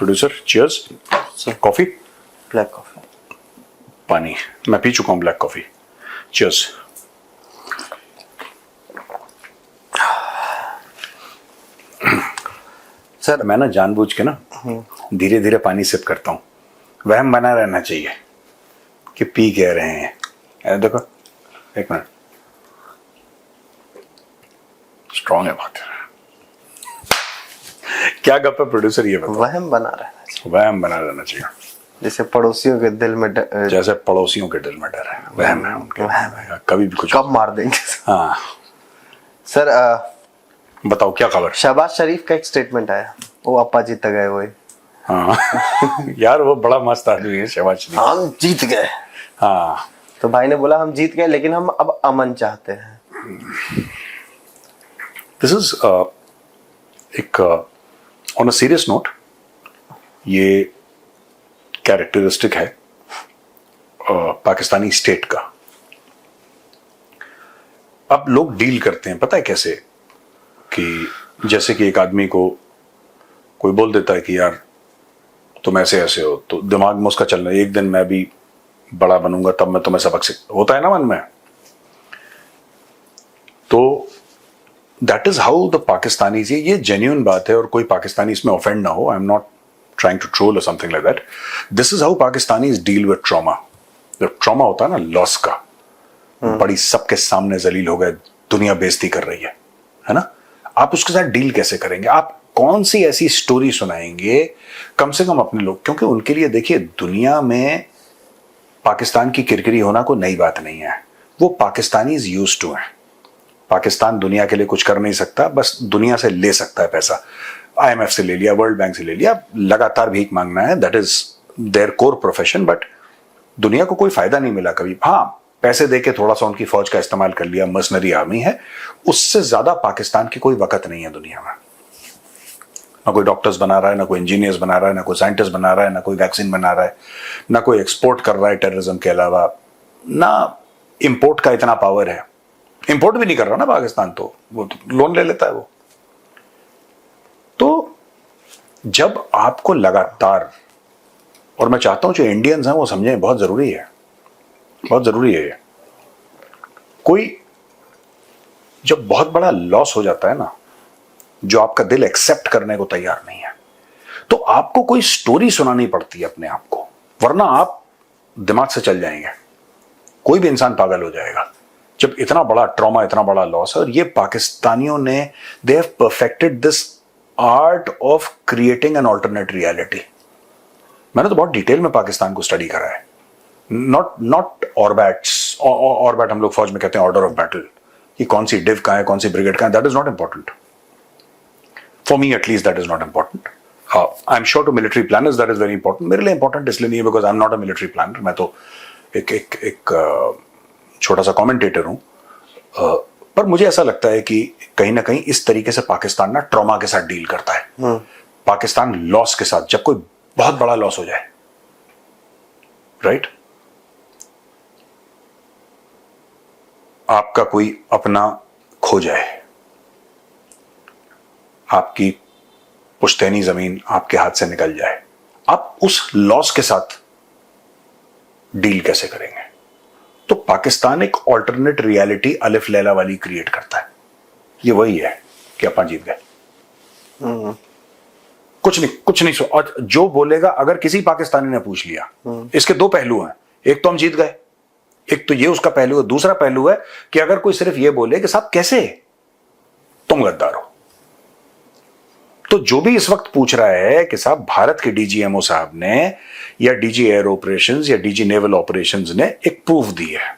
Producer cheers. Coffee? Black coffee. पानी? मैं P चुका हूं ब्लैक कॉफी। चीयर्स। सर मैं ना जानबूझ के ना धीरे धीरे पानी सिप करता हूं, वहम बना रहना चाहिए कि पी कह रहे हैं। देखो एक मिनट, स्ट्रॉन्ग है बात। क्या गप है प्रोड्यूसर, ये बताओ। वहम बना रहना चाहिए, वहम बना रहना चाहिए, जैसे पड़ोसियों के दिल में जैसे पड़ोसियों के दिल में डर है, वहम है उनके, कभी भी कुछ कब मार देंगे। हाँ सर बताओ क्या खबर। शहबाज शरीफ का एक स्टेटमेंट आया, वो अपा जीत गए वो। हाँ यार वो बड़ा मस्त आदमी है शहबाज शरीफ। हम जीत गए। हाँ तो भाई ने बोला हम जीत गए लेकिन हम अब अमन चाहते हैं। दिस इज एक ऑन अ सीरियस नोट, ये कैरेक्टरिस्टिक है पाकिस्तानी स्टेट का। अब लोग डील करते हैं पता है कैसे, कि जैसे कि एक आदमी को कोई बोल देता है कि यार तुम ऐसे ऐसे हो, तो दिमाग में उसका चलना एक दिन मैं भी बड़ा बनूंगा तब मैं तुम्हें सबक होता है ना मन में। तो that is how the Pakistani, ये जेन्युइन बात है और कोई पाकिस्तानी इसमें ऑफेंड ना हो, I am not trying to troll और something like that. This is how Pakistanis deal with trauma. जब ट्रॉमा होता है ना लॉस का, बड़ी सबके सामने जलील हो गए, दुनिया बेइज्जती कर रही है ना, आप उसके साथ डील कैसे करेंगे? आप कौन सी ऐसी स्टोरी सुनाएंगे कम से कम अपने लोग, क्योंकि उनके लिए देखिए दुनिया में पाकिस्तान की किरकिरी होना कोई नई बात नहीं है, वो पाकिस्तानीज यूज्ड टू हैं। पाकिस्तान दुनिया के लिए कुछ कर नहीं सकता, बस दुनिया से ले सकता है पैसा। IMF से ले लिया, वर्ल्ड बैंक से ले लिया, लगातार भीख मांगना है, that is there core profession. But दुनिया को कोई फायदा नहीं मिला कभी। हाँ पैसे देके थोड़ा सा उनकी फौज का इस्तेमाल कर लिया, मर्सनरी आर्मी है, उससे ज्यादा पाकिस्तान की कोई वक़्त नहीं है दुनिया में। ना कोई डॉक्टर्स बना रहा है, ना कोई इंजीनियर्स बना रहा है, ना कोई साइंटिस्ट बना रहा है, ना कोई वैक्सीन बना रहा है, ना कोई एक्सपोर्ट कर रहा है टेररिज्म के अलावा, ना इंपोर्ट का इतना पावर है। इंपोर्ट भी नहीं कर रहा ना पाकिस्तान, तो वो तो लोन ले लेता है वो। तो जब आपको लगातार, और मैं चाहता हूं जो इंडियंस हैं वो समझें, बहुत जरूरी है, बहुत जरूरी है। कोई जब बहुत बड़ा लॉस हो जाता है ना, जो आपका दिल एक्सेप्ट करने को तैयार नहीं है, तो आपको कोई स्टोरी सुनानी पड़ती है अपने आप को, वरना आप दिमाग से चल जाएंगे। कोई भी इंसान पागल हो जाएगा जब इतना बड़ा ट्रॉमा, इतना बड़ा लॉस है। और ये पाकिस्तानियों ने, they have perfected this art of creating an alternate reality. मैंने तो बहुत डिटेल में पाकिस्तान को स्टडी करा है, नॉट ऑर्बैट्स। ऑर्बैट हम लोग फौज में कहते हैं ऑर्डर ऑफ बैटल, कि कौन सी डिव कहां है, कौन सी ब्रिगेड कहां है, that is not important for me, at least that is not important. I am sure to military planners that is very important. मेरे लिए इंपॉर्टेंट इसलिए नहीं है because I am not a military planner, मैं तो एक छोटा सा कमेंटेटर हूं। पर मुझे ऐसा लगता है कि कहीं ना कहीं इस तरीके से पाकिस्तान ना ट्रॉमा के साथ डील करता है। पाकिस्तान लॉस के साथ, जब कोई बहुत बड़ा लॉस हो जाए, राइट, आपका कोई अपना खो जाए, आपकी पुश्तैनी जमीन आपके हाथ से निकल जाए, आप उस लॉस के साथ डील कैसे करेंगे? तो पाकिस्तान एक ऑल्टरनेट रियलिटी अलिफ लैला वाली क्रिएट करता है। ये वही है कि अपन जीत गए, कुछ नहीं। और जो बोलेगा, अगर किसी पाकिस्तानी ने पूछ लिया, इसके दो पहलू हैं, एक तो हम जीत गए, एक तो ये उसका पहलू है, दूसरा पहलू है कि अगर कोई सिर्फ ये बोले कि साहब कैसे तुम गद्दार हो, तो जो भी इस वक्त पूछ रहा है कि साहब भारत के DGMO साहब ने या DG एयर ऑपरेशंस या DG नेवल ऑपरेशंस ने एक प्रूफ दी है।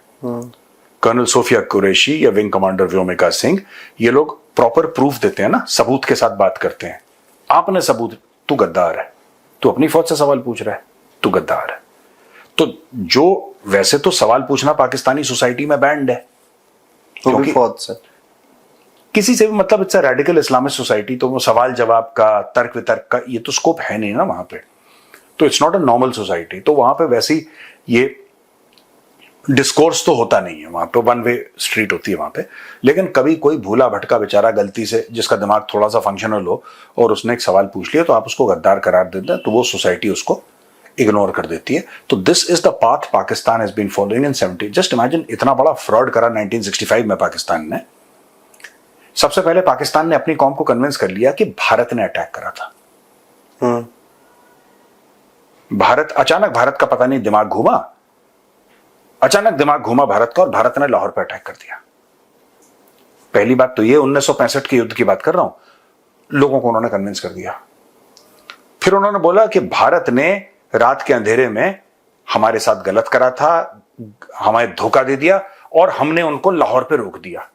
कर्नल सोफिया कुरैशी या विंग कमांडर व्योमिका सिंह, ये लोग प्रॉपर प्रूफ देते हैं ना, सबूत के साथ बात करते हैं। आपने सबूत, तू गद्दार है, तू अपनी फौज से सवाल पूछ रहा है, तू गद्दार है। तो जो वैसे तो सवाल पूछना पाकिस्तानी सोसाइटी में बैंड है, क्योंकि फौज से किसी से भी, मतलब it's a radical Islamic society, तो वो सवाल जवाब का, तर्क वितर्क का ये तो स्कोप है नहीं ना वहां पे। तो it's not a normal society. तो वहां पे वैसी ये डिस्कोर्स तो होता नहीं है वहां पे, वन वे स्ट्रीट होती है वहां पे, लेकिन कभी कोई भूला भटका बेचारा गलती से जिसका दिमाग थोड़ा सा फंक्शनल हो और उसने एक सवाल पूछ लिया तो आप उसको गद्दार करार देते हैं, तो वो सोसाइटी उसको इग्नोर कर देती है। तो this is the path Pakistan has been following in 70। Just imagine, इतना बड़ा फ्रॉड करा 1965 में पाकिस्तान ने। सबसे पहले पाकिस्तान ने अपनी कौम को कन्विंस कर लिया कि भारत ने अटैक करा था। अचानक भारत का पता नहीं दिमाग घूमा, अचानक दिमाग घूमा भारत का और भारत ने लाहौर पर अटैक कर दिया। पहली बात तो ये 1965 के युद्ध की बात कर रहा हूं, लोगों को उन्होंने कन्विंस कर दिया। फिर उन्होंने बोला कि भारत ने रात के अंधेरे में हमारे साथ गलत करा था, हमें धोखा दे दिया और हमने उनको लाहौर पे रोक दिया।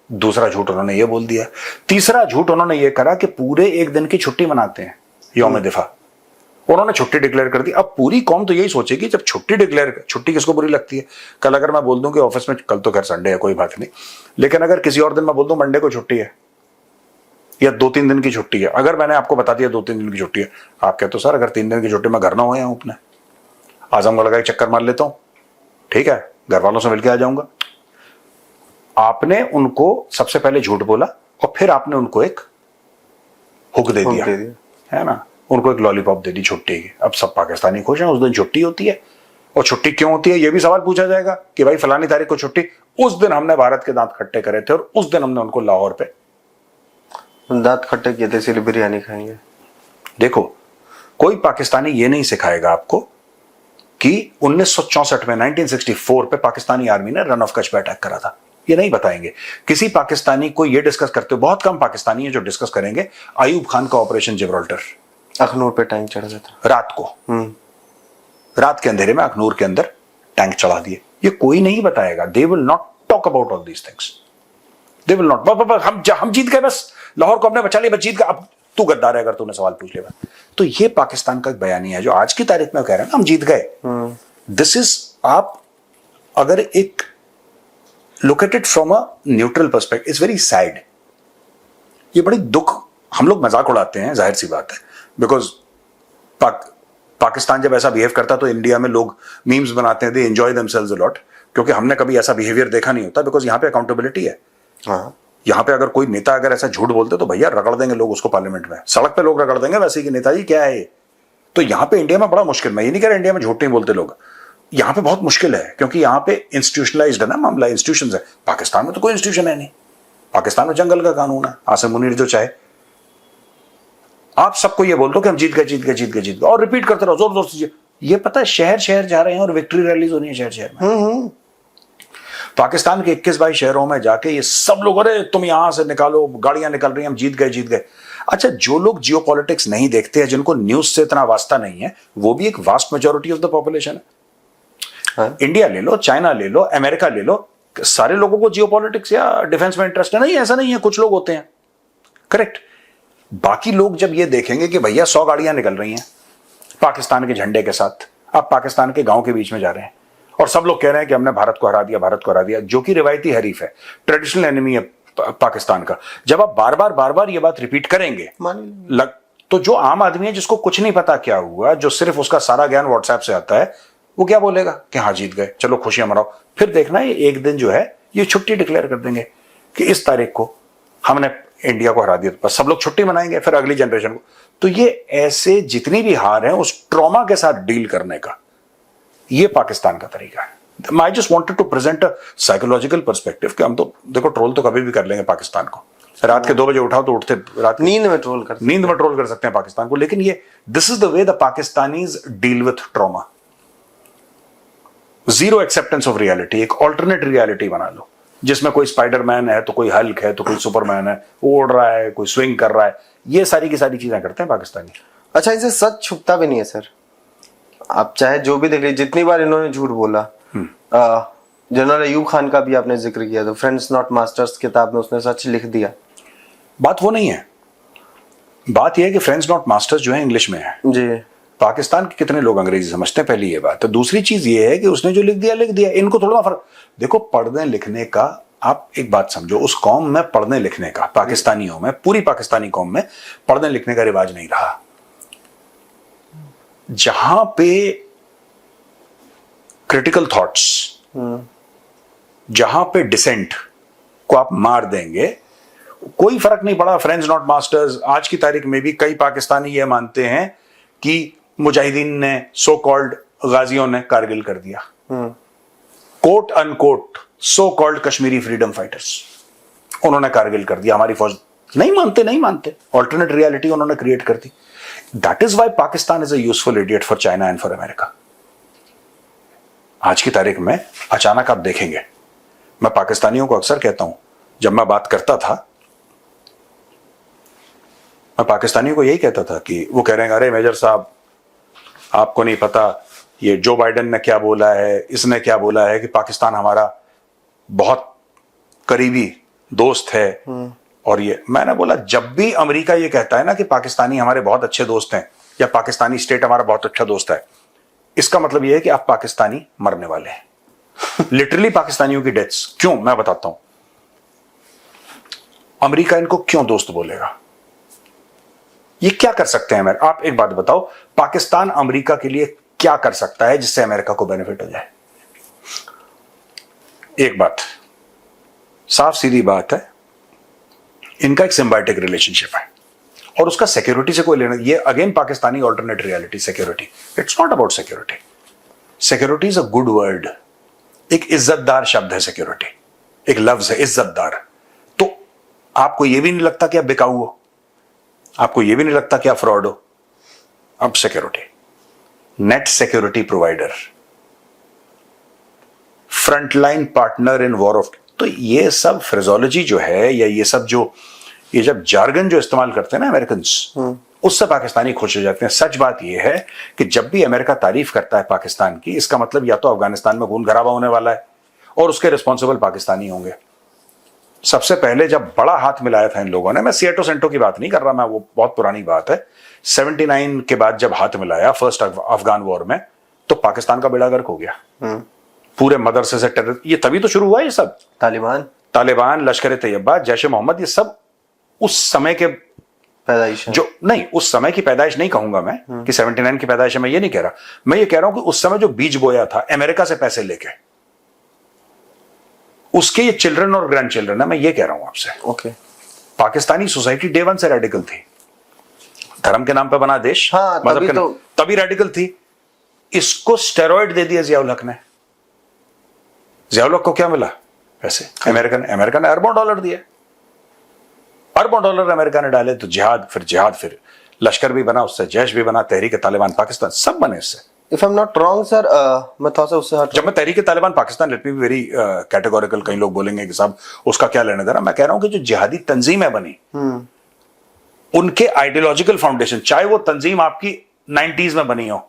दूसरा झूठ उन्होंने ये बोल दिया। तीसरा झूठ उन्होंने ये करा कि पूरे एक दिन की छुट्टी मनाते हैं, यौम दिफा। उन्होंने छुट्टी डिक्लेयर कर दी। अब पूरी कौम तो यही सोचेगी, जब छुट्टी किसको बुरी लगती है? कल अगर मैं बोल दूं कि ऑफिस में, कल तो खैर संडे है कोई बात नहीं, लेकिन अगर किसी और दिन मैं बोल दूं मंडे को छुट्टी है या 2-3 दिन की छुट्टी है, अगर मैंने आपको बता दिया 2-3 दिन की छुट्टी है, आप कहते हो सर अगर 3 दिन की छुट्टी में घर ना हो या अपने आजमगढ़ का एक चक्कर मार लेता हूं, ठीक है, घर वालों से मिलकर आ जाऊंगा। आपने उनको सबसे पहले झूठ बोला और फिर आपने उनको एक हुक दे दिया, है ना, उनको एक लॉलीपॉप दे दी छुट्टी की। अब सब पाकिस्तानी खुश हैं, उस दिन छुट्टी होती है। और छुट्टी क्यों होती है ये भी सवाल पूछा जाएगा कि भाई फलानी तारीख को छुट्टी, उस दिन हमने भारत के दांत खट्टे करे थे और उस दिन हमने उनको लाहौर पे दांत खट्टे किए थे, इसलिए बिरयानी खाएंगे। देखो, कोई पाकिस्तानी ये नहीं सिखाएगा आपको कि 1964 में 1964 पे पाकिस्तानी आर्मी ने रन ऑफ कच्छ पे अटैक करा था, ये नहीं बताएंगे। किसी पाकिस्तानी को ये डिस्कस करते हो, बहुत कम पाकिस्तानी है जो डिस्कस करेंगे आयूब खान का ऑपरेशन जिब्राल्टर, अखनूर पे टैंक चढ़ा था रात को, रात के अंधेरे में अखनूर के अंदर टैंक चढ़ा दिए। ये कोई नहीं बताएगा। They will not talk about all these things, they will not. हम जीत गए, बस लाहौर को हमने बचा लिया, बस जीत गए, अब तू गद्दार है अगर तूने सवाल पूछ लिया। तो ये पाकिस्तान का एक बयानी है जो आज की तारीख में कह रहे हैं हम जीत गए। दिस इज, आप अगर एक look at it from a neutral perspective, it's very sad. ये बड़ी दुख, हम लोग मजाक उड़ाते हैं, जाहिर सी बात है, बिकॉज पाकिस्तान जब ऐसा बिहेव करता तो इंडिया में लोग मीम्स बनाते हैं, they enjoy themselves a lot, क्योंकि हमने कभी ऐसा बिहेवियर देखा नहीं होता, बिकॉज यहाँ पे अकाउंटेबिलिटी है। यहाँ पे अगर कोई नेता अगर ऐसा झूठ बोलते तो भैया रगड़ देंगे लोग उसको, पार्लियामेंट में, सड़क पे लोग रगड़ देंगे वैसे कि नेताजी क्या है ये। तो यहाँ पे इंडिया में बड़ा मुश्किल, मैं ये नहीं कह रहा इंडिया में झूठ नहीं बोलते लोग, यहाँ पे बहुत मुश्किल है क्योंकि यहाँ पे इंस्टीट्यूशनलाइज्ड है ना मामला, इंस्टीट्यूशंस है। पाकिस्तान में तो कोई इंस्टीट्यूशन है नहीं, पाकिस्तान में जंगल का कानून है, आसिम मुनीर जो चाहे। आप सबको ये बोल दो कि हम जीत गए जीत गए जीत गए जीत गए और रिपीट करते रहो जोर जोर से। ये पता है शहर शहर जा रहे हैं और विक्ट्री रैलीज हो रही है शहर शहर में। पाकिस्तान के 21-22 शहरों में जाके ये सब लोग, अरे तुम यहां से निकालो, गाड़ियां निकल रही हैं, हम जीत गए जीत गए। अच्छा, जो लोग जियो पॉलिटिक्स नहीं देखते हैं, जिनको न्यूज से इतना वास्ता नहीं है, वो भी एक vast majority of the population है। इंडिया ले लो, चाइना ले लो, अमेरिका ले लो, सारे लोगों को जियो पॉलिटिक्स या डिफेंस में इंटरेस्ट है नहीं, ऐसा नहीं है, कुछ लोग होते हैं, करेक्ट। बाकी लोग जब ये देखेंगे कि भैया 100 गाड़ियां निकल रही हैं पाकिस्तान के झंडे के साथ, आप पाकिस्तान के गांव के बीच में जा रहे हैं और सब लोग कह रहे हैं कि हमने भारत को हरा दिया, भारत को हरा दिया, जो कि रिवायती हरीफ है, ट्रेडिशनल एनिमी है पाकिस्तान का। जब आप बार बार ये बात रिपीट करेंगे तो जो आम आदमी है जिसको कुछ नहीं पता क्या हुआ, जो सिर्फ उसका सारा ज्ञान व्हाट्सएप से आता है, वो क्या बोलेगा कि हाँ जीत गए, चलो खुशियां मनाओ। फिर देखना ये एक दिन जो है ये छुट्टी डिक्लेयर कर देंगे कि इस तारीख को हमने इंडिया को हरा दिया, बस सब लोग छुट्टी मनाएंगे फिर अगली जनरेशन को। तो ये ऐसे जितनी भी हार है उस ट्रॉमा के साथ डील करने का ये पाकिस्तान का तरीका है। I just wanted to present a psychological perspective कि हम तो देखो ट्रोल तो कभी भी कर लेंगे पाकिस्तान को, रात के 2 बजे उठाओ तो उठते, रात नींद में ट्रोल कर सकते हैं पाकिस्तान को। लेकिन ये this is the way the Pakistanis deal with trauma, zero acceptance of reality, एक ऑल्टरनेट रियलिटी बना लो जिसमें कोई स्पाइडरमैन है तो कोई हल्क है तो कोई सुपरमैन है, वो उड़ रहा है, कोई स्विंग कर रहा है, ये सारी की सारी चीजें करते हैं पाकिस्तानी। अच्छा, इनसे सच छुपता भी नहीं है सर, आप चाहे जो भी देख लीजिए, जितनी बार इन्होंने झूठ बोला। जनरल अयूब खान का भी आपने जिक्र किया, तो फ्रेंड्स नॉट मास्टर्स किताब में उसने सच लिख दिया। बात वो नहीं है, बात यह है कि फ्रेंड्स नॉट मास्टर्स जो है इंग्लिश में है जी, पाकिस्तान के कितने लोग अंग्रेजी समझते हैं, पहली ये बात। तो दूसरी चीज ये है कि उसने जो लिख दिया, इनको थोड़ा फर्क। देखो, पढ़ने लिखने का, आप एक बात समझो, उस कौम में पढ़ने लिखने का, पाकिस्तानियों में, पूरी पाकिस्तानी कौम में पढ़ने लिखने का रिवाज नहीं रहा। जहां पे क्रिटिकल थॉट्स, जहां पे डिसेंट को आप मार देंगे, कोई फर्क नहीं पड़ा, फ्रेंड्स नॉट मास्टर्स। आज की तारीख में भी कई पाकिस्तानी ये मानते हैं कि मुजाहिदीन ने, सो कॉल्ड गाजियों ने कारगिल कर दिया, quote unquote so called Kashmiri freedom fighters, उन्होंने कारगिल कर दिया, हमारी फौज। नहीं मानते, ऑल्टरनेट रियलिटी उन्होंने क्रिएट कर दी। That is why Pakistan is a useful idiot for China and for America. आज की तारीख में अचानक आप देखेंगे, मैं पाकिस्तानियों को अक्सर कहता हूं, जब मैं बात करता था, मैं पाकिस्तानियों को यही कहता था कि वो कह रहे हैं अरे मेजर साहब आपको नहीं पता ये जो बाइडेन ने क्या बोला है, इसने क्या बोला है कि पाकिस्तान हमारा बहुत करीबी दोस्त है। और ये मैंने बोला, जब भी अमेरिका ये कहता है ना कि पाकिस्तानी हमारे बहुत अच्छे दोस्त हैं या पाकिस्तानी स्टेट हमारा बहुत अच्छा दोस्त है, इसका मतलब यह है कि आप पाकिस्तानी मरने वाले हैं। लिटरली पाकिस्तानियों की डेथ्स। क्यों, मैं बताता हूं। अमेरिका इनको क्यों दोस्त बोलेगा? ये क्या कर सकते हैं? आप एक बात बताओ, पाकिस्तान अमेरिका के लिए क्या कर सकता है जिससे अमेरिका को बेनिफिट हो जाए? एक बात साफ सीधी बात है, इनका एक सिम्बायोटिक रिलेशनशिप है और उसका सिक्योरिटी से कोई लेना। ये again Pakistani alternate reality, security. It's not about security. Security is a good word, एक इज्जतदार शब्द है सिक्योरिटी, एक लफ्ज है इज्जतदार। तो आपको यह भी नहीं लगता कि आप बिकाऊ हो, आपको यह भी नहीं लगता कि आप फ्रॉड हो। अब security, net security provider, frontline partner in war of. तो ये सब फ्रेजोलॉजी जो है, या ये सब जो ये जब जार्गन जो इस्तेमाल करते हैं ना अमेरिकन, उससे पाकिस्तानी खुश हो जाते हैं। सच बात यह है कि जब भी अमेरिका तारीफ करता है पाकिस्तान की, इसका मतलब या तो अफगानिस्तान में खून खराबा होने वाला है और उसके रिस्पॉन्सिबल पाकिस्तानी होंगे। सबसे पहले जब बड़ा हाथ मिलाया था इन लोगों ने, मैं सिएटो सेंटो की बात नहीं कर रहा, मैं वो बहुत पुरानी बात है, 79 के बाद जब हाथ मिलाया फर्स्ट अफगान वॉर में, तो पाकिस्तान का बेड़ा गर्क हो गया। पूरे मदरसे से टेरर, ये तभी तो शुरू हुआ ये सब। तालिबान, लश्कर तैयबा, जैश ए मोहम्मद, ये सब उस समय के पैदाइश है। जो नहीं, उस समय की पैदाइश नहीं कहूंगा मैं कि 79 की पैदाइश है, मैं ये नहीं कह रहा। मैं ये कह रहा हूं कि उस समय जो बीज बोया था अमेरिका से पैसे लेके, उसके ये चिल्ड्रन और ग्रैंड चिल्ड्रन है। मैं ये कह रहा हूं आपसे, okay. Pakistani society day one से रेडिकल थी, धर्म के नाम पे बना देश, हाँ, तभी रेडिकल थी। इसको स्टेरॉइड दे दिया जियाउल हक ने। जियाउल हक को क्या मिला वैसे? अमेरिका ने अरबों डॉलर दिए, अरबों डॉलर अमेरिका ने डाले। तो जिहाद, फिर लश्कर भी बना उससे, जैश भी बना, तहरीक तालिबान पाकिस्तान, सब बने इससे। If I am not wrong sir, मैं थोड़ा सा उससे हट, जब मैं Tehreek Taliban Pakistan, let me be very categorical, कई लोग बोलेंगे कि साहब उसका क्या लेना देना, मैं कह रहा हूं कि जो जिहादी तंजीमें बनी, उनके आइडियोलॉजिकल फाउंडेशन, चाहे वो तंजीम आपकी 90s में बनी हो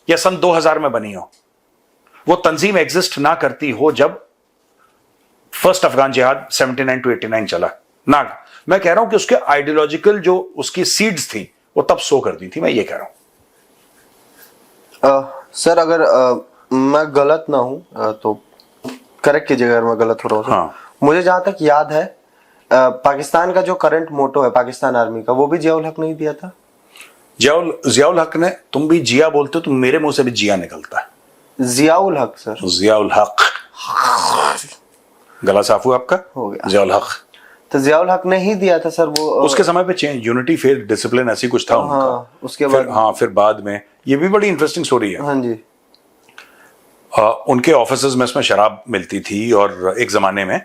या सन 2000 में बनी हो, वो तंजीम एग्जिस्ट ना करती हो जब फर्स्ट अफगान जिहाद 79 to 89 चला ना। मैं कह रहा हूं कि उसके आइडियोलॉजिकल जो उसकी सीड्स थी वो तब सो कर दी थी, मैं ये कह रहा हूं। सर अगर मैं गलत ना हूं तो करेक्ट कीजिएगा अगर मैं गलत हो रहा हूं। हाँ। मुझे जहां तक याद है, पाकिस्तान का जो करंट मोटो है पाकिस्तान आर्मी का, वो भी जियाउल हक नहीं दिया था। जियाउल हक ने, तुम भी जिया बोलते हो, तुम मेरे मुंह से भी जिया निकलता है। जियाउल हक सर, जियाउल हक, गला साफ हुआ आपका, हो गया। जियाउल हक, तो जियाउल हक ने ही दिया था सर वो। उसके समय पे चेंज, यूनिटी, फेथ, डिसिप्लिन, ऐसी कुछ था उनका। हाँ, उसके बाद हाँ, फिर बाद में ये भी बड़ी इंटरेस्टिंग स्टोरी है। हाँ जी। उनके ऑफिसर्स में इसमें शराब मिलती थी और एक जमाने में,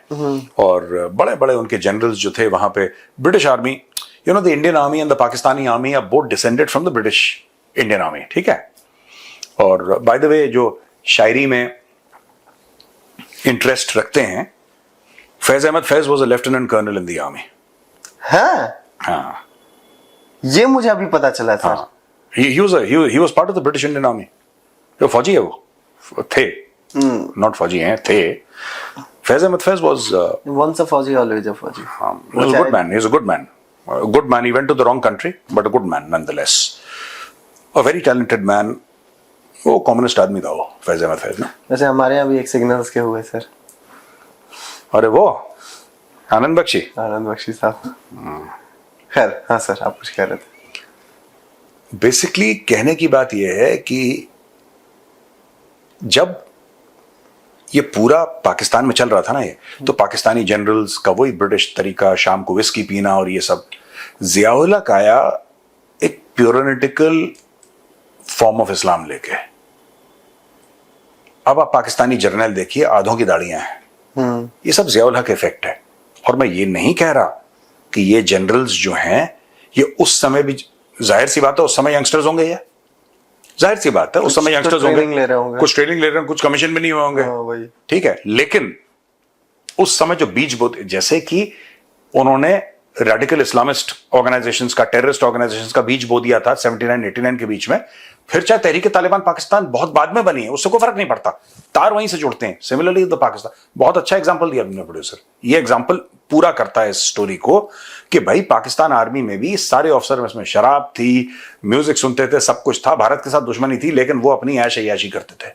और बड़े बड़े उनके जनरल्स जो थे वहां पे, British army, you know the Indian army and the Pakistani army are both descended from the British Indian army, ठीक है। और बाय द वे जो शायरी में इंटरेस्ट रखते हैं, Faiz Ahmad Faiz was a lieutenant colonel in the army. हाँ, ये मुझे अभी पता चला सर। हाँ, he was part of the British Indian Army। जो फौजी है वो थे, नॉट फौजी हैं, थे। Faiz Ahmad Faiz was once a फौजी always a फौजी। was a good man. He's a good man. A good man. He went to the wrong country, but a good man nonetheless. A very talented man. वो communist आदमी था वो, फैज अहमद फैज ना। वैसे हमारे यहाँ भी एक सिग्नल्स के हुए सर। अरे वो आनंद बख्शी साहब। खैर, हाँ सर, आप कुछ कह रहे थे। बेसिकली कहने की बात यह है कि जब ये पूरा पाकिस्तान में चल रहा था ना ये, तो पाकिस्तानी जनरल्स का वही ब्रिटिश तरीका, शाम को विस्की पीना और ये सब। जियाउल हक आया एक प्योरिटिकल फॉर्म ऑफ इस्लाम लेके। अब आप पाकिस्तानी जर्नल देखिए, आधों की दाढ़ियां हैं। ये सब जियाउल हक इफेक्ट है। और मैं ये नहीं कह रहा कि ये जनरल्स जो हैं ये उस समय भी, जाहिर सी बात है उस समय यंगस्टर्स होंगे, ये जाहिर सी बात है उस समय यंगस्टर्स होंगे, कुछ ट्रेनिंग ले रहे हैं, कुछ कमीशन भी नहीं हुए होंगे, ठीक है। लेकिन उस समय जो बीज बोते, जैसे कि उन्होंने रेडिकल इस्लामिस्ट ऑर्गेनाइजेशंस का, टेररिस्ट ऑर्गेनाइजेशंस का बीज बो दिया था 79-89 के बीच में। फिर चाहे तहरीक तालिबान पाकिस्तान बहुत बाद में बनी है, उससे कोई फर्क नहीं पड़ता, तार वहीं से जुड़ते हैं। सिमिलरली द पाकिस्तान, बहुत अच्छा एग्जांपल दिया अपने प्रोड्यूसर, ये एग्जांपल पूरा करता है इस स्टोरी को कि भाई पाकिस्तान आर्मी में भी सारे ऑफिसर में शराब थी, म्यूजिक सुनते थे, सब कुछ था, भारत के साथ दुश्मनी थी, लेकिन वो अपनी ऐश अय्याशी करते थे।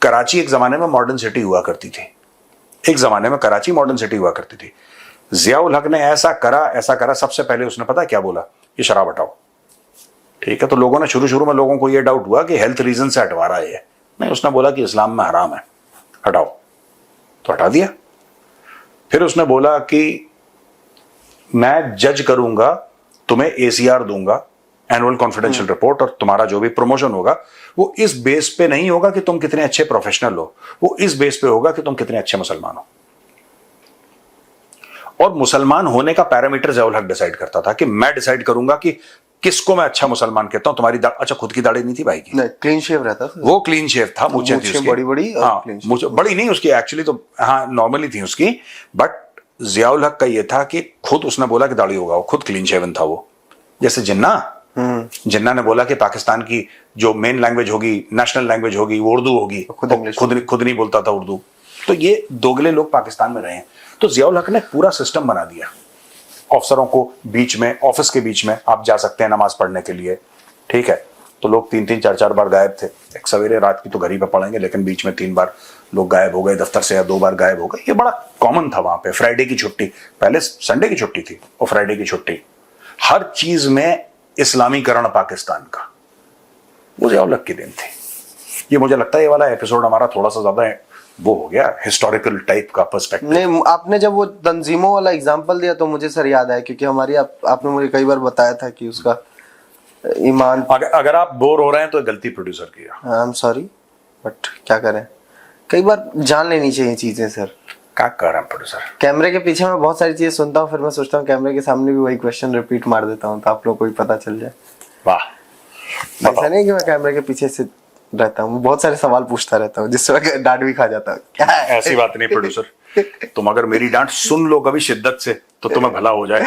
कराची एक जमाने में मॉडर्न सिटी हुआ करती थी, एक जमाने में कराची मॉडर्न सिटी हुआ करती थी। जियाउल हक ने ऐसा करा, सबसे पहले उसने पता क्या बोला, ये शराब हटाओ, ठीक है। तो लोगों ने शुरू में लोगों को ये डाउट हुआ कि हेल्थ रीजन से हटवा रहा है, नहीं, उसने बोला कि इस्लाम में हराम है, हटाओ, तो हटा दिया। फिर उसने बोला कि मैं जज करूंगा, तुम्हें ACR दूंगा, एनुअल कॉन्फिडेंशियल रिपोर्ट, और तुम्हारा जो भी प्रमोशन होगा वो इस बेस पे नहीं होगा कि तुम कितने अच्छे प्रोफेशनल हो, वो इस बेस पे होगा कि तुम कितने अच्छे मुसलमान हो। और मुसलमान होने का पैरामीटर जियाउल हक डिसाइड करता था कि मैं डिसाइड करूंगा कि किसको मैं अच्छा मुसलमान कहता हूं। तुम्हारी अच्छा, खुद की दाढ़ी नहीं थी भाई की, नहीं, क्लीन शेव रहता था वो, क्लीन शेव था, मूछें थी उसकी, बड़ी हाँ, बड़ी नहीं उसकी एक्चुअली, तो हाँ नॉर्मली थी उसकी। बट जियाउल हक का ये था कि खुद उसने बोला कि दाढ़ी होगा, वो खुद क्लीन शेवन था वो। जैसे जिन्ना ने बोला कि पाकिस्तान की जो मेन लैंग्वेज होगी, नेशनल लैंग्वेज होगी, वो उर्दू होगी, खुद नहीं बोलता था उर्दू। तो ये दोगले लोग पाकिस्तान में रहे हैं। तो जियाउल हक ने पूरा सिस्टम बना दिया, अफसरों को बीच में, ऑफिस के बीच में आप जा सकते हैं नमाज पढ़ने के लिए, ठीक है। तो लोग 3-3, 4-4 बार गायब थे, एक सवेरे रात की तो घर ही पे पढ़ेंगे, लेकिन बीच में 3 बार लोग गायब हो गए दफ्तर से, या 2 बार गायब हो गए। ये बड़ा कॉमन था वहां पे। फ्राइडे की छुट्टी, पहले संडे की छुट्टी थी और फ्राइडे की छुट्टी, हर चीज में इस्लामीकरण पाकिस्तान का, वो जियाउल हक की दिन थी। ये मुझे लगता है ये वाला एपिसोड हमारा थोड़ा सा ज्यादा वो हो गया हिस्टोरिकल टाइप का पर्सपेक्टिव। नहीं, आपने जब वो तंजीमों वाला एग्जांपल दिया तो मुझे सर याद आया, क्योंकि हमारी आपने मुझे कई बार बताया था कि उसका ईमान, अगर आप बोर हो रहे हैं तो गलती प्रोड्यूसर की है, आई एम सॉरी, बट क्या करें, कई बार जान लेनी चाहिए चीजें सर। क्या कर रहे हैं प्रोड्यूसर? कैमरे के पीछे मैं बहुत सारी चीजें सुनता हूँ, फिर मैं सोचता हूँ कैमरे के सामने भी वही क्वेश्चन रिपीट मार देता हूँ, तो आप लोग को भी पता चल जाए। वाह, ऐसा नहीं कि मैं कैमरे के पीछे से रहता हूँ, बहुत सारे सवाल पूछता रहता हूँ, जिससे मैं डांट भी खा जाता हूँ। क्या है? ऐसी बात नहीं प्रोड्यूसर, तुम अगर मेरी डांट सुन लो कभी शिद्दत से तो तुम्हें भला हो जाए।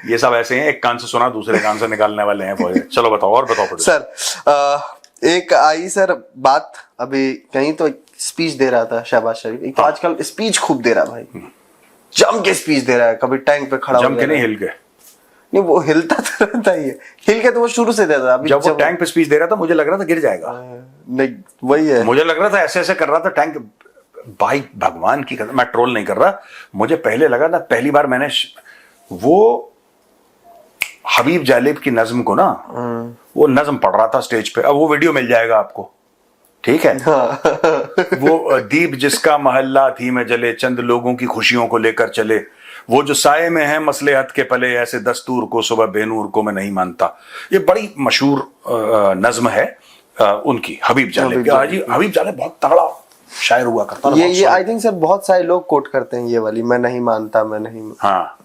ये सब ऐसे हैं, एक कान से सुना दूसरे कान से निकालने वाले हैं। चलो बताओ, और बताओ प्रोड्यूसर। सर एक आई सर बात, अभी कहीं तो स्पीच दे रहा था शहबाज शरीफ, एक तो आजकल स्पीच खूब दे रहा भाई, जम के स्पीच दे रहा है, कभी टैंक पे खड़ा जम के नहीं, हिल के। नहीं, वो हिलता तो रहता ही है, हिल के तो वो शुरू से देता था। अभी जब वो टैंक पे स्पीच दे रहा था मुझे लग रहा था गिर जाएगा, नहीं वही है, मुझे लग रहा था ऐसे ऐसे कर रहा था टैंक। भाई भगवान की कसम, मैं ट्रोल नहीं कर रहा, मुझे पहले लगा था, पहली बार मैंने वो हबीब जालिब की नज्म को ना, वो नज्म पढ़ रहा था स्टेज पे। अब वो वीडियो मिल जाएगा आपको, ठीक है। वो दीप जिसका महल्ला थी में जले, चंद लोगों की खुशियों को लेकर चले, वो जो साये में है मसलेहत के पले, ऐसे दस्तूर को सुबह बेनूर को मैं नहीं मानता। ये बड़ी मशहूर नज्म है उनकी, हबीब जालिब की। हबीब जालिब बहुत तगड़ा शायर हुआ करता। ये आई थिंक सर बहुत सारे लोग कोट करते हैं ये वाली, मैं नहीं मानता, मैं नहीं। हाँ,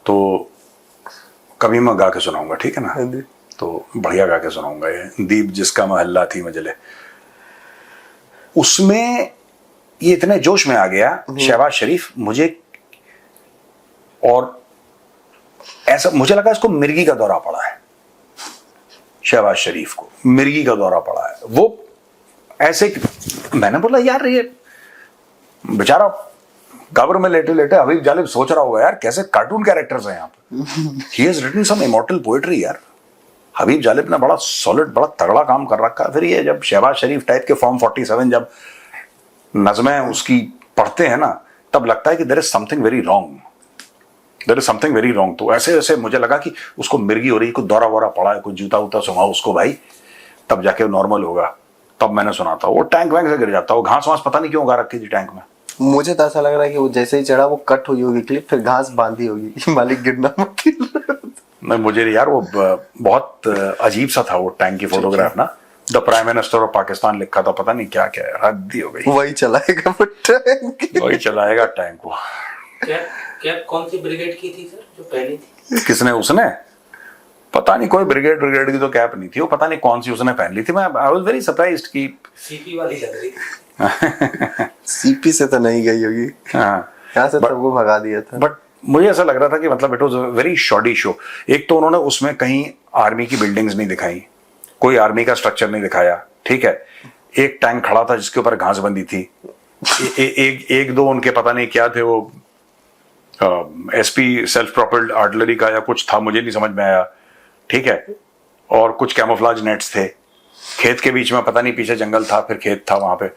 तो कभी मैं गा के सुनाऊंगा, ठीक है ना, तो बढ़िया गा के सुनाऊंगा ये, दीप जिसका महल्ला थी में जले। उसमें ये इतने जोश में आ गया शहबाज शरीफ मुझे, और ऐसा मुझे लगा इसको मिर्गी का दौरा पड़ा है, शहबाज शरीफ को मिर्गी का दौरा पड़ा है। वो ऐसे, मैंने बोला यार ये बेचारा कब्र में लेटे लेटे हबीब जालिब सोच रहा होगा यार कैसे कार्टून कैरेक्टर्स हैं यहाँ पे। He has written some immortal poetry यार। हबीब जालिब ने बड़ा सॉलिड, बड़ा तगड़ा काम कर रखा है। फिर ये जब शहबाज शरीफ टाइप के फॉर्म 47 जब नज़में उसकी पढ़ते हैं ना, तब लगता है कि there is something very wrong, there is something very wrong. तो ऐसे ऐसे मुझे लगा कि उसको मिर्गी हो रही है, कुछ दौरा वौरा पड़ा है, कुछ जूता वूता सुंघा उसको भाई, तब जाके नॉर्मल होगा। तब मैंने सुना था वो टैंक वैंक से गिर जाता, वो घास वास पता नहीं क्यों उगा रखी थी टैंक में। मुझे तो ऐसा लग रहा है कि वो जैसे ही चढ़ा वो कट हुई होगी क्लिप, फिर घास बांधी होगी कि मालिक गिरना मत। नहीं मुझे यार वो बहुत अजीब सा था वो टैंक की फोटोग्राफ ना, the prime minister of Pakistan लिखा था, पता नहीं क्या क्या है, हद हो गई। वही चलाएगा वो टैंक, वही चलाएगा टैंक को। क्या कौन सी ब्रिगेड की थी सर जो पहली थी? किसने? उसने पता नहीं, कोई ब्रिगेड की तो कैप नहीं थी, वो पता नहीं कौन सी उसने पहन ली थी। मैं आई वाज वेरी सरप्राइज्ड कि सीपी वाली लग रही थी। सीपी से तो नहीं गई होगी, हाँ यहाँ से सबको भगा दिया था। बट मुझे ऐसा लग रहा था कि मतलब it was a very shoddy show. एक तो उन्होंने उसमें कहीं आर्मी की बिल्डिंग्स नहीं दिखाई, कोई आर्मी का स्ट्रक्चर नहीं दिखाया, ठीक है। एक टैंक खड़ा था जिसके ऊपर घास बंधी थी। एक दो उनके पता नहीं क्या थे, वो एसपी सेल्फ प्रोपेल्ड आर्टिलरी का या कुछ था, मुझे नहीं समझ में आया, ठीक है। और कुछ कैमोफ्लेज नेट्स थे, खेत के बीच में पता नहीं पीछे जंगल था, फिर खेत था वहां पे।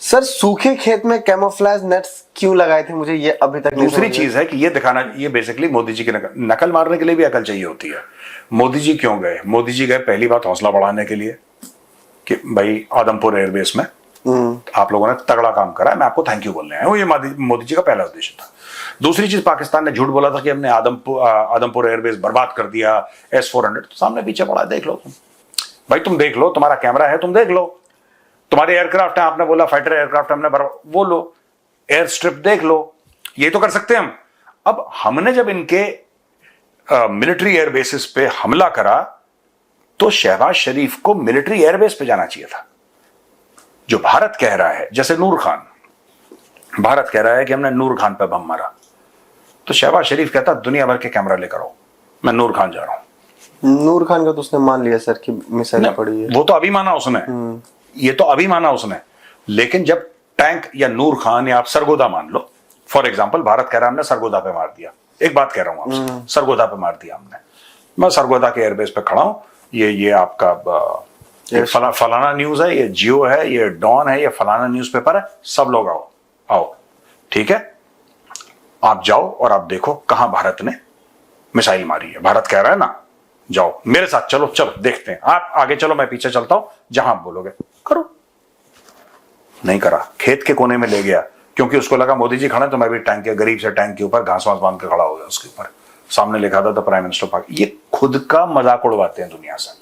सर सूखे खेत में कैमोफ्लेज नेट्स क्यों लगाए थे, मुझे ये अभी तक नहीं दूसरी समझ चीज है कि ये दिखाना, ये बेसिकली मोदी जी की नकल मारने के लिए भी अकल चाहिए होती है। मोदी जी क्यों गए? मोदी जी गए पहली बात हौसला बढ़ाने के लिए कि भाई आदमपुर एयरबेस में आप लोगों ने तगड़ा काम करा है, मैं आपको थैंक यू बोलने आया हूं। ये मोदी जी का पहला उद्देश्य था। दूसरी चीज, पाकिस्तान ने झूठ बोला था कि हमने आदमपुर एयरबेस बर्बाद कर दिया, S-400 तो सामने पीछे पड़ा, देख लो तुम भाई, तुम देख लो, तुम्हारा कैमरा है, तुम देख लो, तुम्हारे एयरक्राफ्ट है, आपने बोला फाइटर एयरक्राफ्ट हमने वो लो, एयर स्ट्रिप देख लो, ये तो कर सकते हैं हम। अब हमने जब इनके मिलिट्री एयरबेसिस पे हमला करा तो शहबाज शरीफ को मिलिट्री एयरबेस पे जाना चाहिए था। जो भारत कह रहा है, जैसे नूर खान, भारत कह रहा है कि हमने नूर खान पे बम मारा, तो शहबाज शरीफ कहता दुनिया भर के कैमरा लेकर आओ, मैं नूर खान जा रहा हूं। नूर खान का तो उसने मान लिया सर कि मिसाइल पड़ी है, वो तो अभी माना उसने, ये तो अभी माना उसने। लेकिन जब टैंक या नूर खान या आप सरगोदा मान लो, फॉर एग्जांपल, भारत कह रहा है हमने सरगोदा पे मार दिया, एक बात कह रहा हूं आपसे, सरगोदा पे मार दिया हमने, मैं सरगोदा के एयरबेस पे खड़ा हूं, ये आपका ये फलाना न्यूज है, ये जियो है, ये डॉन है, ये फलाना न्यूज़पेपर है, सब लोग आओ आओ, ठीक है, आप जाओ और आप देखो कहां भारत ने मिसाइल मारी है। भारत कह रहा है ना, जाओ मेरे साथ, चलो चलो देखते हैं, आप आगे चलो मैं पीछे चलता हूं, जहां आप बोलोगे करो। नहीं करा, खेत के कोने में ले गया, क्योंकि उसको लगा मोदी जी खड़ा, तो मैं भी टैंक के गरीब से टैंक के ऊपर घास वास बांध के खड़ा हो गया, उसके ऊपर सामने लिखा था द प्राइम मिनिस्टर पाकिस्तान। ये खुद का मजाक उड़वाते हैं दुनिया से,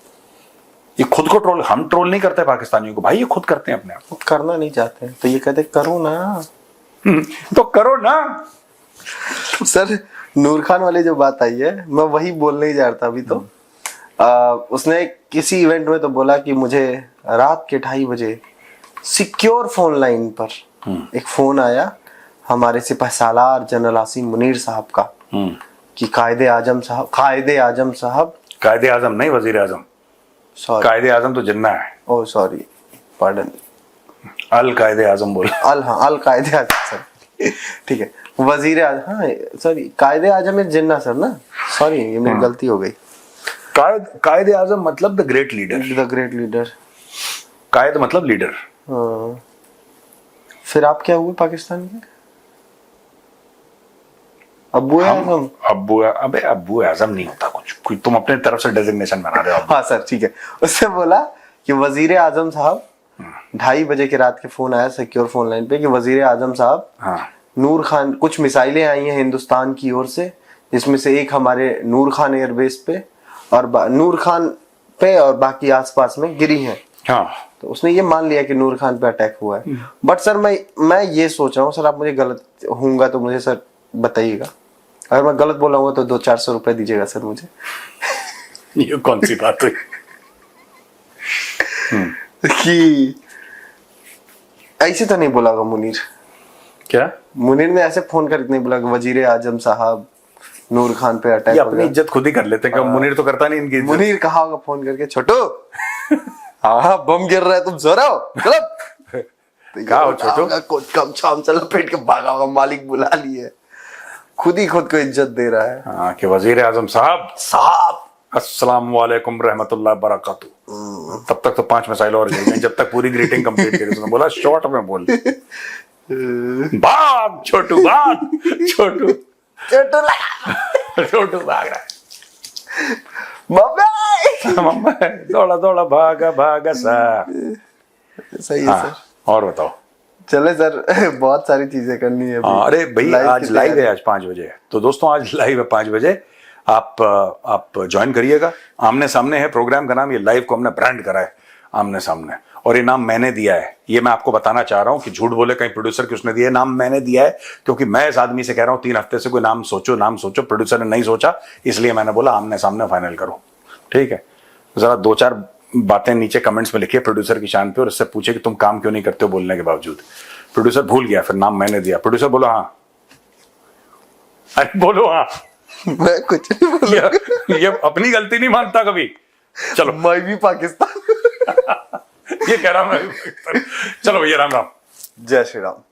ये खुद को ट्रोल, हम ट्रोल नहीं करते पाकिस्तानियों को भाई, ये खुद करते हैं अपने आप को। करना नहीं चाहते तो ये कहते करो ना, तो करो ना। सर नूर खान वाली जो बात आई है, मैं वही बोलने ही जा रहा था अभी। तो उसने किसी इवेंट में तो बोला कि मुझे रात के 2:30 बजे सिक्योर फोन लाइन पर एक फोन आया हमारे सिपहसालार जनरल आसिम मुनीर साहब का कि कायदे आजम साहब, कायदे आजम नहीं, वजीर आजम। सॉरी, कायदे आजम तो जिन्ना है। ओ सॉरी, पार्डन, अल कायदे आजम बोल। अल कायदे आजम सर, ठीक है, वजीर आजम, हाँ सॉरी, कायदे आजम है जिन्ना सर ना, सॉरी ये मेरी गलती हो गई। कायदे आजम मतलब the great leader, the great leader, Quaid मतलब लीडर। हाँ। फिर आप क्या हुए पाकिस्तान के? अब्बू आजम? अबे अब्बू आजम नहीं होता कुछ, कोई तुम अपने तरफ से डेजिग्नेशन बना रहे हो। हाँ सर ठीक है, उससे बोला कि वजीर आजम साहब, 2:30 बजे के रात के फोन आया सिक्योर फोन लाइन पे कि वजीर आजम साहब, हाँ, नूर खान, कुछ मिसाइलें आई हैं हिंदुस्तान की ओर से, जिसमें से एक हमारे नूर खान एयरबेस पे और नूर खान पे और बाकी आसपास में गिरी हैं। हाँ, तो उसने ये मान लिया कि नूर खान पे अटैक हुआ है। बट सर मैं ये सोच रहा हूँ सर, आप मुझे गलत होऊंगा तो मुझे सर बताइएगा, अगर मैं गलत बोला हूँ तो 200-400 रुपए दीजिएगा सर मुझे। ये कौन सी बात हुई? कि ऐसे तो नहीं बोला होगा मुनीर, क्या मुनीर ने ऐसे फोन करके नहीं बोला कि वजीर आजम साहब नूर खान पे अटैक ये हो अपनी गया। इज्जत खुद ही कर लेते हैं, मुनीर तो करता नहीं इनकी इज्जत। मुनीर कहा होगा फोन करके, छोटू हाँ बम गिर रहा है, तुम सो रहे हो, चलो कहा हो छोटू, कुछ कम शाम चलो, पेट के भागा होगा, मालिक बुला लिए, खुद ही खुद को इज्जत दे रहा है। हाँ, कि वजीर आजम साहब अस्सलाम वालेकुम रहमतुल्लाह बरकातहू। तब तक तो 5 मिसाइल और गिर गई, जब तक पूरी ग्रीटिंग कंप्लीट करी। उसने बोला शॉर्ट में बोल, भाग छोटू भाग, छोटू भाग रहा है, मम्मी मम्मा दौड़ा दौड़ा भागा भागा सा। सही है हाँ, सर। और बताओ। चले सर, बहुत सारी चीजें करनी है अभी। हाँ, अरे भाई Live आज की लाइव है, तैयारी। आज 5 बजे। तो दोस्तों आज लाइव है 5 बजे, आप ज्वाइन करिएगा। आमने सामने है प्रोग्राम का नाम, ये लाइव को हमने ब्रांड करा है आमने सामने, और ये नाम मैंने दिया है। ये मैं आपको बताना चाह रहा हूं कि झूठ बोले कहीं प्रोड्यूसर की उसने दिया है, नाम मैंने दिया है, क्योंकि मैं इस आदमी से कह रहा हूं 3 हफ्ते से कोई नाम सोचो, प्रोड्यूसर ने नहीं सोचा, इसलिए मैंने बोला आमने सामने फाइनल करो। ठीक है, जरा 2-4 बातें नीचे कमेंट्स में लिखिए प्रोड्यूसर की शान पे, और इससे पूछे कि तुम काम क्यों नहीं करते हो बोलने के बावजूद। प्रोड्यूसर भूल गया, फिर नाम मैंने दिया। प्रोड्यूसर बोलो हाँ, अरे बोलो हाँ। मैं कुछ नहीं बोलूंगा। ये अपनी गलती नहीं मानता कभी। चलो मैं भी पाकिस्तान। ये कह रहा मैं। चलो भैया, राम राम। जय श्री राम।